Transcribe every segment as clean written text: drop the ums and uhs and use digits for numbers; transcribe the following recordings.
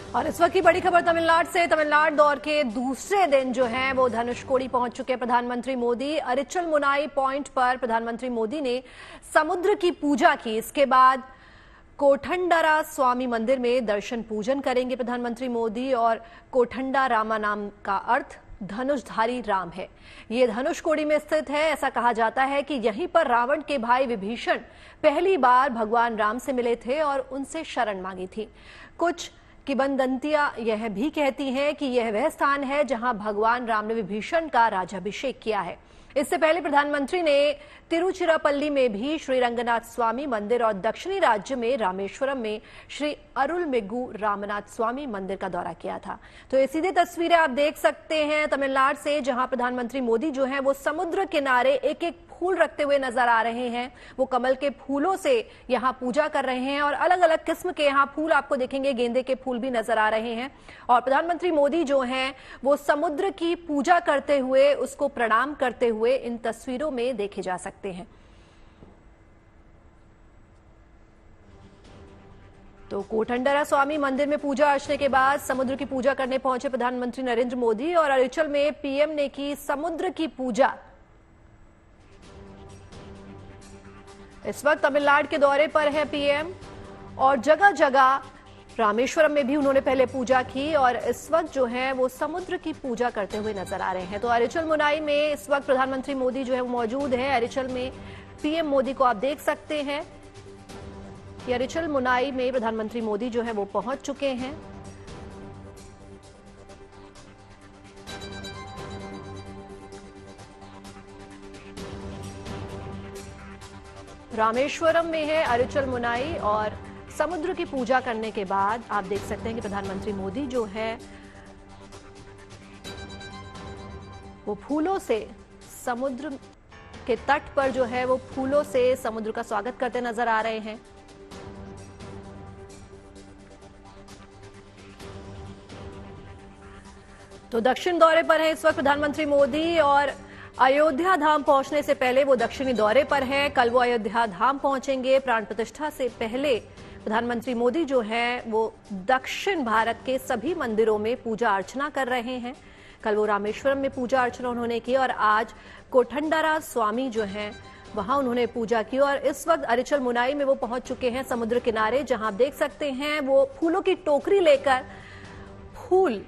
और इस वक्त की बड़ी खबर तमिलनाडु से। तमिलनाडु दौरे के दूसरे दिन जो है वो धनुषकोडी पहुंच चुके हैं प्रधानमंत्री मोदी। अरिचल मुनाई पॉइंट पर प्रधानमंत्री मोदी ने समुद्र की पूजा की। इसके बाद कोठंडारा स्वामी मंदिर में दर्शन पूजन करेंगे प्रधानमंत्री मोदी। और कोठंडा रामा नाम का अर्थ धनुषधारी राम है। ये धनुषकोडी में स्थित है। ऐसा कहा जाता है कि यहीं पर रावण के भाई विभीषण पहली बार भगवान राम से मिले थे और उनसे शरण मांगी थी। कुछ किंवदंतियां यह भी कहती हैं कि यह वह स्थान है जहां भगवान राम ने विभीषण का राज्याभिषेक किया है। इससे पहले प्रधानमंत्री ने तिरुचिरापल्ली में भी श्री रंगनाथ स्वामी मंदिर और दक्षिणी राज्य में रामेश्वरम में श्री अरुलमिगु रामनाथ स्वामी मंदिर का दौरा किया था। तो ये सीधी तस्वीरें आप देख सकते हैं तमिलनाडु से, जहां प्रधानमंत्री मोदी जो है वो समुद्र किनारे एक एक फूल रखते हुए नजर आ रहे हैं। वो कमल के फूलों से यहाँ पूजा कर रहे हैं और अलग अलग किस्म के यहाँ फूल आपको देखेंगे, गेंदे के फूल भी नजर आ रहे हैं। और प्रधानमंत्री मोदी जो हैं वो समुद्र की पूजा करते हुए, उसको प्रणाम करते हुए इन तस्वीरों में देखे जा सकते हैं। तो कोठंडारा स्वामी मंदिर में पूजा अर्चने के बाद समुद्र की पूजा करने पहुंचे प्रधानमंत्री नरेंद्र मोदी। और अरिचल में पीएम ने की समुद्र की पूजा। इस वक्त तमिलनाडु के दौरे पर है पीएम और जगह जगह रामेश्वरम में भी उन्होंने पहले पूजा की और इस वक्त जो है वो समुद्र की पूजा करते हुए नजर आ रहे हैं। तो अरिचल मुनाई में इस वक्त प्रधानमंत्री मोदी जो है वो मौजूद है। अरिचल में पीएम मोदी को आप देख सकते हैं कि अरिचल मुनाई में प्रधानमंत्री मोदी जो है वो पहुंच चुके हैं। रामेश्वरम में है अरिचल मुनाई और समुद्र की पूजा करने के बाद आप देख सकते हैं कि प्रधानमंत्री मोदी जो है वो फूलों से समुद्र के तट पर जो है वो फूलों से समुद्र का स्वागत करते नजर आ रहे हैं। तो दक्षिण दौरे पर है इस वक्त प्रधानमंत्री मोदी और अयोध्या धाम पहुंचने से पहले वो दक्षिणी दौरे पर हैं। कल वो अयोध्या धाम पहुंचेंगे। प्राण प्रतिष्ठा से पहले प्रधानमंत्री मोदी जो हैं वो दक्षिण भारत के सभी मंदिरों में पूजा अर्चना कर रहे हैं। कल वो रामेश्वरम में पूजा अर्चना उन्होंने की और आज कोठंडारा स्वामी जो हैं वहां उन्होंने पूजा की। और इस वक्त अरिचल मुनाई में वो पहुंच चुके हैं समुद्र किनारे, जहां आप देख सकते हैं वो फूलों की टोकरी लेकर फूल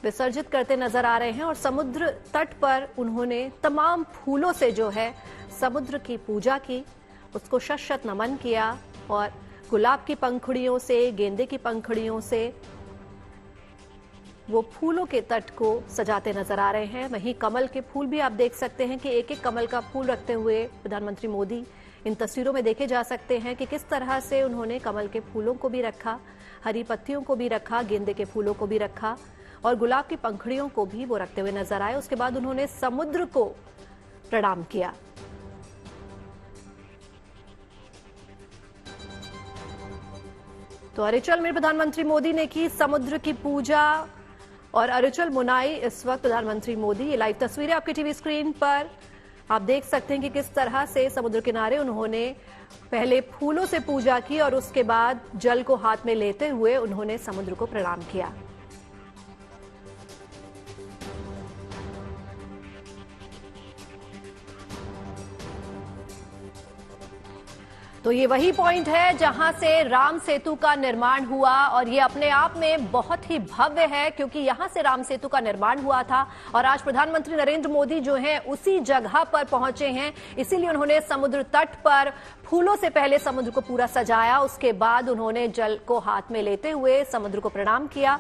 विसर्जित करते नजर आ रहे हैं। और समुद्र तट पर उन्होंने तमाम फूलों से जो है समुद्र की पूजा की, उसको शत शत नमन किया और गुलाब की पंखुड़ियों से, गेंदे की पंखुड़ियों से वो फूलों के तट को सजाते नजर आ रहे हैं। वहीं कमल के फूल भी आप देख सकते हैं कि एक एक कमल का फूल रखते हुए प्रधानमंत्री मोदी इन तस्वीरों में देखे जा सकते हैं कि किस तरह से उन्होंने कमल के फूलों को भी रखा, हरी पत्तियों को भी रखा, गेंदे के फूलों को भी रखा और गुलाब की पंखुड़ियों को भी वो रखते हुए नजर आए। उसके बाद उन्होंने समुद्र को प्रणाम किया। तो अरिचल में प्रधानमंत्री मोदी ने की समुद्र की पूजा और अरिचल मुनाई इस वक्त प्रधानमंत्री मोदी, ये लाइव तस्वीरें आपकी टीवी स्क्रीन पर आप देख सकते हैं कि किस तरह से समुद्र किनारे उन्होंने पहले फूलों से पूजा की और उसके बाद जल को हाथ में लेते हुए उन्होंने समुद्र को प्रणाम किया। तो ये वही पॉइंट है जहां से राम सेतु का निर्माण हुआ और ये अपने आप में बहुत ही भव्य है, क्योंकि यहां से राम सेतु का निर्माण हुआ था और आज प्रधानमंत्री नरेंद्र मोदी जो हैं उसी जगह पर पहुंचे हैं। इसीलिए उन्होंने समुद्र तट पर फूलों से पहले समुद्र को पूरा सजाया, उसके बाद उन्होंने जल को हाथ में लेते हुए समुद्र को प्रणाम किया।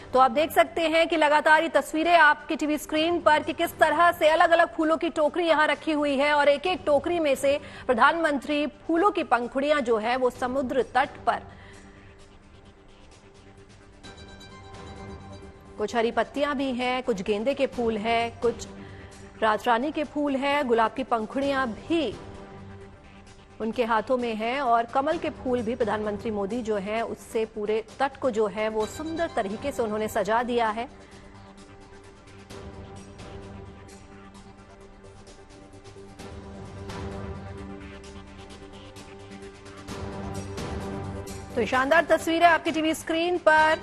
तो आप देख सकते हैं कि लगातार ये तस्वीरें आपकी टीवी स्क्रीन पर कि किस तरह से अलग अलग फूलों की टोकरी यहां रखी हुई है और एक एक टोकरी में से प्रधानमंत्री फूलों की पंखुड़ियां जो है वो समुद्र तट पर, कुछ हरी पत्तियां भी हैं, कुछ गेंदे के फूल हैं, कुछ रातरानी के फूल हैं, गुलाब की पंखुड़ियां भी उनके हाथों में है और कमल के फूल भी प्रधानमंत्री मोदी जो है उससे पूरे तट को जो है वो सुंदर तरीके से उन्होंने सजा दिया है। तो ये शानदार तस्वीरें आपकी टीवी स्क्रीन पर।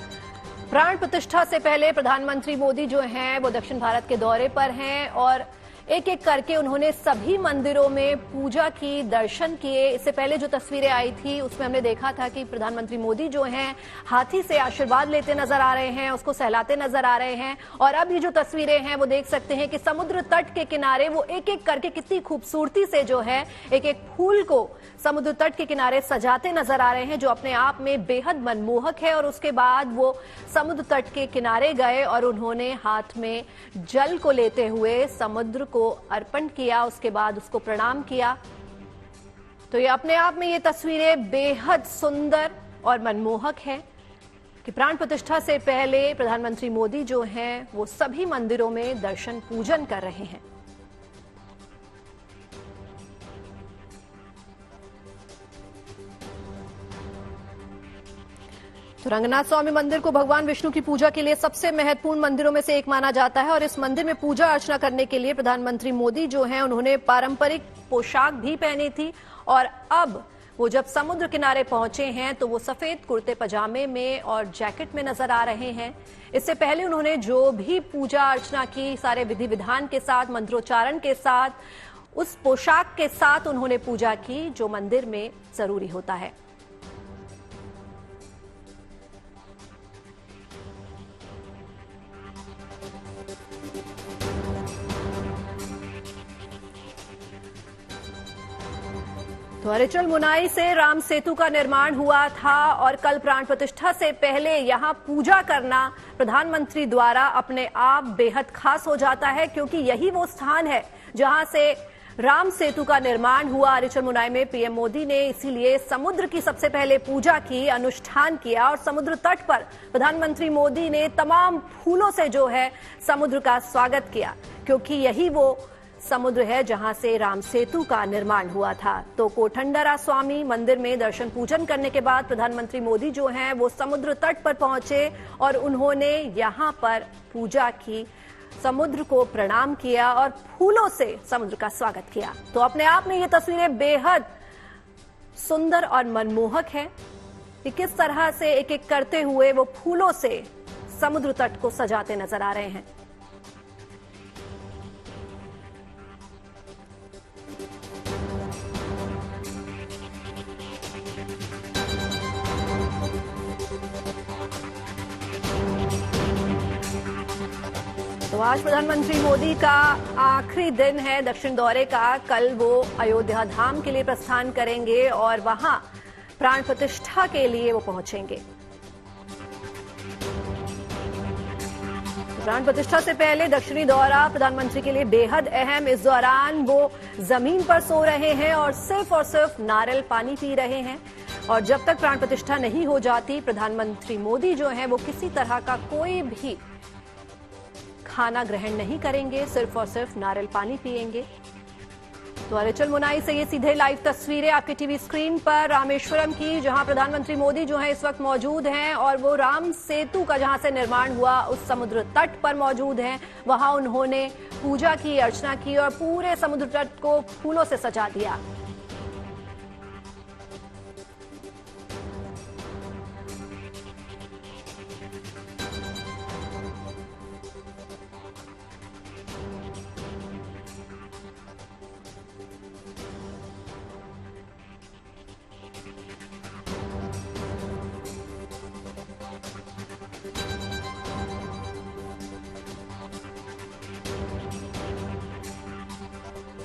प्राण प्रतिष्ठा से पहले प्रधानमंत्री मोदी जो हैं वो दक्षिण भारत के दौरे पर हैं और एक एक करके उन्होंने सभी मंदिरों में पूजा की, दर्शन किए। इससे पहले जो तस्वीरें आई थी उसमें हमने देखा था कि प्रधानमंत्री मोदी जो हैं हाथी से आशीर्वाद लेते नजर आ रहे हैं, उसको सहलाते नजर आ रहे हैं। और अब ये जो तस्वीरें हैं वो देख सकते हैं कि समुद्र तट के किनारे वो एक एक करके कितनी खूबसूरती से जो है एक एक फूल को समुद्र तट के किनारे सजाते नजर आ रहे हैं, जो अपने आप में बेहद मनमोहक है। और उसके बाद वो समुद्र तट के किनारे गए और उन्होंने हाथ में जल को लेते हुए समुद्र को अर्पण किया, उसके बाद उसको प्रणाम किया। तो ये अपने आप में ये तस्वीरें बेहद सुंदर और मनमोहक है कि प्राण प्रतिष्ठा से पहले प्रधानमंत्री मोदी जो हैं वो सभी मंदिरों में दर्शन पूजन कर रहे हैं। तो रंगनाथ स्वामी मंदिर को भगवान विष्णु की पूजा के लिए सबसे महत्वपूर्ण मंदिरों में से एक माना जाता है और इस मंदिर में पूजा अर्चना करने के लिए प्रधानमंत्री मोदी जो हैं उन्होंने पारंपरिक पोशाक भी पहनी थी। और अब वो जब समुद्र किनारे पहुंचे हैं तो वो सफेद कुर्ते पजामे में और जैकेट में नजर आ रहे हैं। इससे पहले उन्होंने जो भी पूजा अर्चना की, सारे विधि विधान के साथ, मंत्रोच्चारण के साथ, उस पोशाक के साथ उन्होंने पूजा की जो मंदिर में जरूरी होता है। तो अरिचल मुनाई से राम सेतु का निर्माण हुआ था और कल प्राण प्रतिष्ठा से पहले यहां पूजा करना प्रधानमंत्री द्वारा अपने आप बेहद खास हो जाता है, क्योंकि यही वो स्थान है जहां से राम सेतु का निर्माण हुआ। अरिचल मुनाई में पीएम मोदी ने इसीलिए समुद्र की सबसे पहले पूजा की, अनुष्ठान किया और समुद्र तट पर प्रधानमंत्री मोदी ने तमाम फूलों से जो है समुद्र का स्वागत किया, क्योंकि यही वो समुद्र है जहां से राम सेतु का निर्माण हुआ था। तो कोठंडरा स्वामी मंदिर में दर्शन पूजन करने के बाद प्रधानमंत्री मोदी जो हैं वो समुद्र तट पर पहुंचे और उन्होंने यहां पर पूजा की, समुद्र को प्रणाम किया और फूलों से समुद्र का स्वागत किया। तो अपने आप में ये तस्वीरें बेहद सुंदर और मनमोहक है कि किस तरह से एक एक करते हुए वो फूलों से समुद्र तट को सजाते नजर आ रहे हैं। तो आज प्रधानमंत्री मोदी का आखिरी दिन है दक्षिण दौरे का। कल वो अयोध्या धाम के लिए प्रस्थान करेंगे और वहां प्राण प्रतिष्ठा के लिए वो पहुंचेंगे। प्राण प्रतिष्ठा से पहले दक्षिणी दौरा प्रधानमंत्री के लिए बेहद अहम। इस दौरान वो जमीन पर सो रहे हैं और सिर्फ नारियल पानी पी रहे हैं। और जब तक प्राण प्रतिष्ठा नहीं हो जाती, प्रधानमंत्री मोदी जो है वो किसी तरह का कोई भी खाना ग्रहण नहीं करेंगे, सिर्फ नारियल पानी पिएंगे। तो अरिचल मुनाई से ये सीधे लाइव तस्वीरें आपकी टीवी स्क्रीन पर रामेश्वरम की, जहां प्रधानमंत्री मोदी जो है इस वक्त मौजूद हैं और वो राम सेतु का जहां से निर्माण हुआ उस समुद्र तट पर मौजूद हैं। वहां उन्होंने पूजा की, अर्चना की और पूरे समुद्र तट को फूलों से सजा दिया।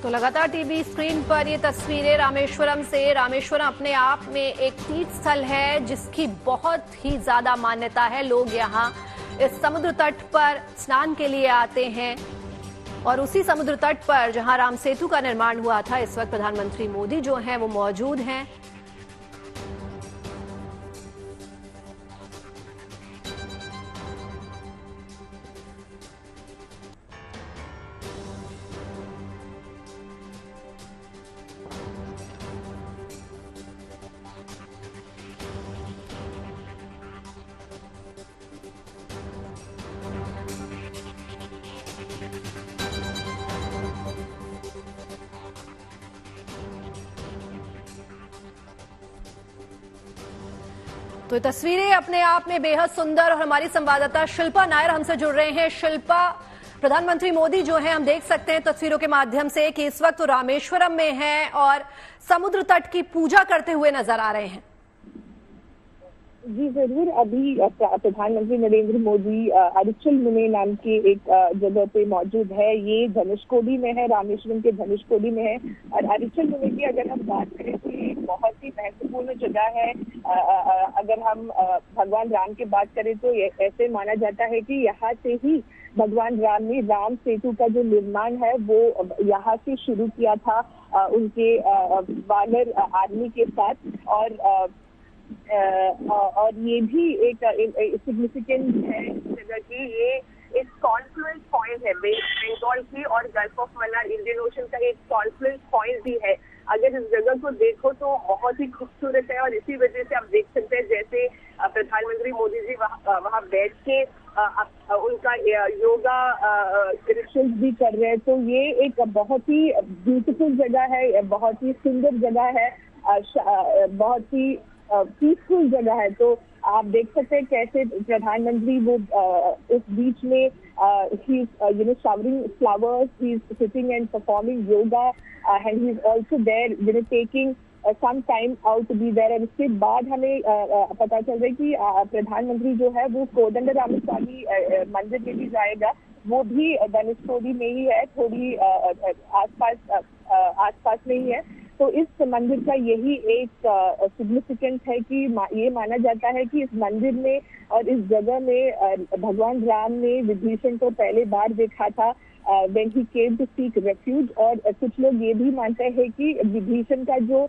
तो लगातार टीवी स्क्रीन पर ये तस्वीरें रामेश्वरम से। रामेश्वरम अपने आप में एक तीर्थ स्थल है जिसकी बहुत ही ज्यादा मान्यता है। लोग यहाँ इस समुद्र तट पर स्नान के लिए आते हैं और उसी समुद्र तट पर जहां राम सेतु का निर्माण हुआ था, इस वक्त प्रधानमंत्री मोदी जो हैं वो मौजूद हैं। तो ये तस्वीरें अपने आप में बेहद सुंदर और हमारी संवाददाता शिल्पा नायर हमसे जुड़ रहे हैं। शिल्पा, प्रधानमंत्री मोदी जो है हम देख सकते हैं तस्वीरों के माध्यम से कि इस वक्त रामेश्वरम में हैं और समुद्र तट की पूजा करते हुए नजर आ रहे हैं। जी जरूर। अभी प्रधानमंत्री नरेंद्र मोदी अरिचल मुने नाम के एक जगह पे मौजूद है। ये धनुषकोडी में है, रामेश्वरम के धनुषकोडी में है। और अरिचल मुने की अगर हम बात करें तो ये बहुत ही महत्वपूर्ण जगह है। अगर हम भगवान राम की बात करें तो ऐसे माना जाता है कि यहाँ से ही भगवान राम ने राम सेतु का जो निर्माण है वो यहाँ से शुरू किया था उनके वानर आर्मी के साथ। और ये भी एक सिग्निफिकेंट है इस जगह की। ये एक कॉन्फ्लुएंस पॉइंट है बंगाल की और gulf of Mannar Indian ocean का एक कॉन्फ्लुएंस पॉइंट भी है। अगर इस जगह को देखो तो बहुत ही खूबसूरत है और इसी वजह से आप देख सकते हैं जैसे प्रधानमंत्री मोदी जी वहाँ बैठ के उनका योगा रिचुअल्स भी कर रहे हैं। तो ये एक बहुत ही ब्यूटीफुल जगह है, बहुत ही सुंदर जगह है, बहुत ही पीसफुल जगह है। तो आप देख सकते हैं कैसे प्रधानमंत्री वो उस बीच में showering flowers, he is sitting and performing yoga and he is also there taking some time out to be there। और उसके बाद हमें पता चल रहा है कि प्रधानमंत्री जो है वो कोदंड रामस्वामी मंदिर में भी जाएगा। वो भी धनुषकोडी में ही है, थोड़ी आसपास में ही है। तो इस मंदिर का यही एक सिग्निफिकेंस है कि ये माना जाता है कि इस मंदिर में और इस जगह में भगवान राम ने विभीषण को पहले बार देखा था when he came to seek refuge। और कुछ लोग ये भी मानते हैं कि विभीषण का जो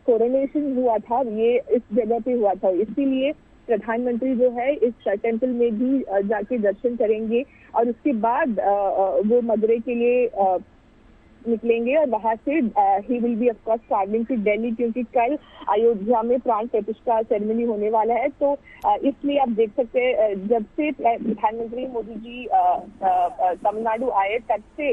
कोरोनेशन हुआ था ये इस जगह पे हुआ था। इसीलिए प्रधानमंत्री जो है इस टेम्पल में भी जाके दर्शन करेंगे और उसके बाद वो मदुरै के लिए निकलेंगे और वहां से ही will be of course travelling to Delhi, क्योंकि कल अयोध्या में प्राण प्रतिष्ठा सेरेमनी होने वाला है। तो इसलिए आप देख सकते हैं जब से प्रधानमंत्री मोदी जी तमिलनाडु आए तब से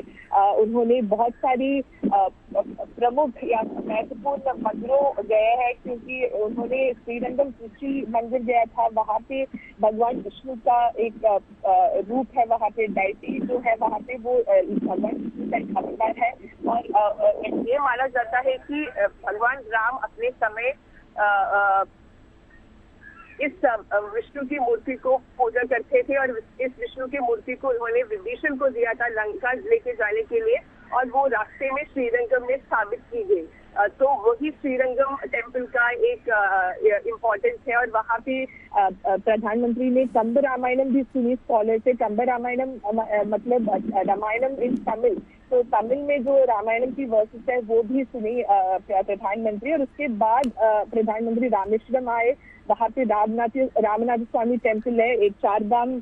उन्होंने बहुत सारी प्रमुख या महत्वपूर्ण मंदिरों गए हैं, क्योंकि उन्होंने श्रीरंगम कृषि मंदिर गया था। वहाँ पे भगवान विष्णु का एक रूप है, वहाँ पे डायटी जो है वहाँ पे वो भगवान विष्णु का एक अवतार है। और ये माना जाता है कि भगवान राम अपने समय इस विष्णु की मूर्ति को पूजा करते थे और इस विष्णु की मूर्ति को उन्होंने विभीषण को दिया था लंका लेके जाने के लिए और वो रास्ते में श्रीरंगम में स्थापित की गई। तो वही श्रीरंगम टेम्पल का एक इम्पोर्टेंस है। और वहाँ पे प्रधानमंत्री ने कंब रामायणम भी सुनी स्कॉलर से। कंब रामायणम मतलब रामायणम इन तमिल, तो तमिल में जो रामायणम की वर्सेस है वो भी सुनी प्रधानमंत्री। और उसके बाद प्रधानमंत्री रामेश्वरम आए, वहाँ पे रामनाथ स्वामी टेम्पल है। एक 4 धाम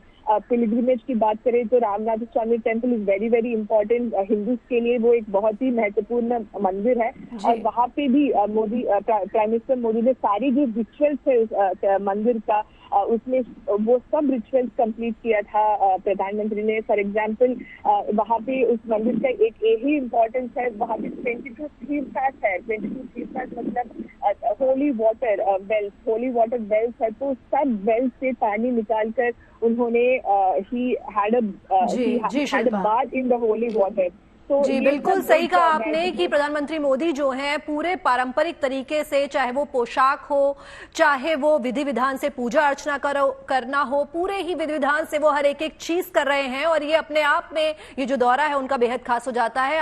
पिलग्रिमेज की बात करें तो Ramnath Swami temple is very very important Hindus के लिए, वो एक बहुत ही महत्वपूर्ण मंदिर है। और वहाँ पे भी प्राइम मिनिस्टर मोदी ने सारी जो रिचुअल्स है मंदिर का उसमें वो सब रिचुअल्स कंप्लीट किया था प्रधानमंत्री ने। फॉर एग्जांपल वहाँ पे उस मंदिर का एक यही इम्पोर्टेंस है, वहाँ पे 22 तीर्थास है। 22 तीर्थास मतलब होली वाटर वेल्स है। तो सब वेल्स से पानी निकालकर उन्होंने ही had a bath in the holy water. जी बिल्कुल सही कहा आपने कि प्रधानमंत्री मोदी जो हैं पूरे पारंपरिक तरीके से, चाहे वो पोशाक हो, चाहे वो विधि विधान से पूजा अर्चना करना हो, पूरे ही विधि विधान से वो हर एक चीज कर रहे हैं और ये अपने आप में ये जो दौरा है उनका बेहद खास हो जाता है।